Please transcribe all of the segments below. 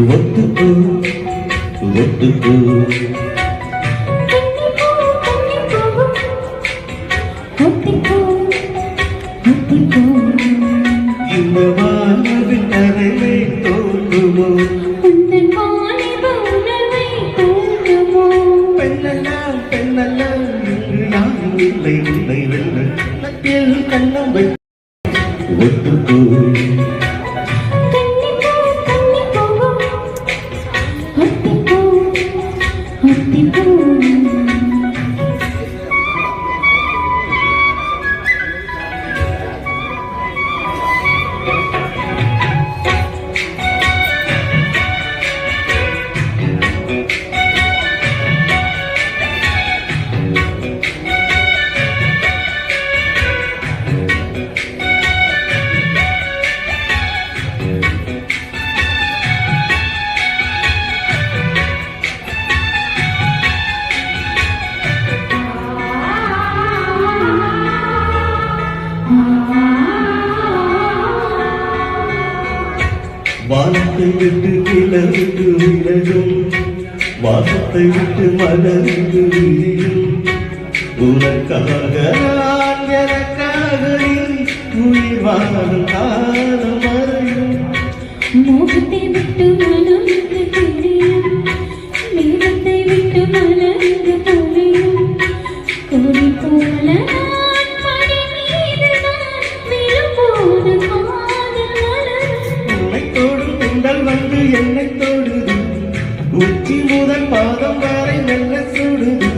ஒத்துக்கோ ஒத்துக்கோ இந்த வாழ்வில் கரைவை தோன்றுமோ பெண்ணெல்லாம் பெண்ணெல்லாம் என்று யாரும் இல்லை இல்லை வெள்ளத்தில் கண்ணம் வை ஒத்துக்கோ வானத்தை விட்டு நிலவுக்கு விலகும் வாசத்தை விட்டு மலர்ந்து விரியும் உனக்காக நான் எனக்காக உயிர் வாழும் காலம் மறையும் மோகத்தை விட்டு மனமுக்கு தெரியும் மேகத்தை விட்டு மலர்ந்து பொழியும் கொடி போல நான் படி மீது நான் விழும்போது வந்து என்னை தொடுது உச்சி முதல் பாதம் வரை மெல்ல சுடுது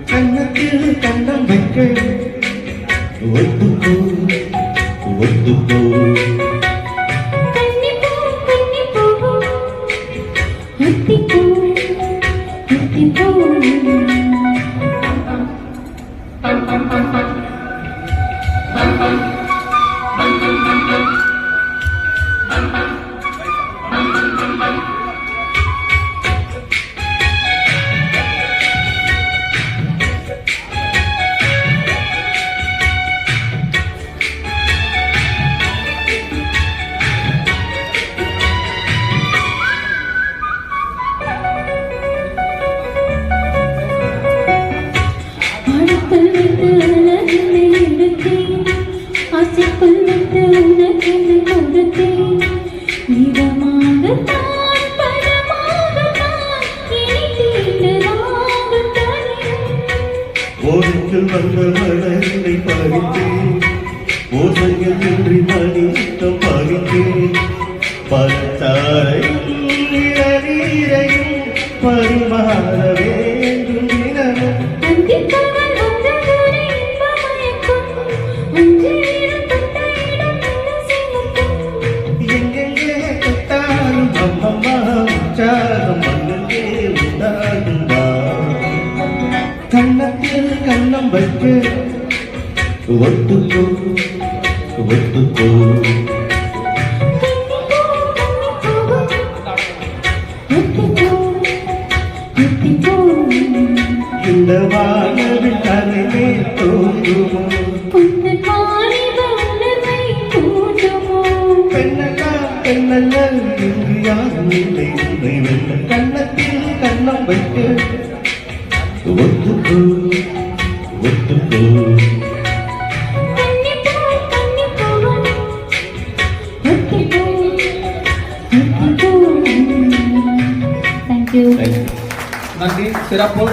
கண்ணத்தில் கண்ணம் வைக்க ஒத்துக்கோ ஒத்துக்கோ ஓரத்தில் வந்த மலரை பறித்தேன் ஓசையில் இன்றி மணித்தம் பறித்தேன் பரத்தாரையும் பரிமாற வேண்டும் தினமும் எங்கெங்கே தொட்டாலும் அம்மம்மா உற்சாகம் அங்கே உண்டாகும் கண்ணத்தில் கண்ணம் வைக்க ஒத்துக்கோ ஒத்துக்கோ இந்த வானவில் கரைவே தோன்றுமோ பெண்ணெல்லாம் பெண்ணெல்லாம் இன்று யாரும் இல்லை உன்னை வெல்ல கண்ணத்தில் கண்ணம் வைக்க ஒத்துக்கோ ஒத்துக்கோ நன்றி சிறப்பு.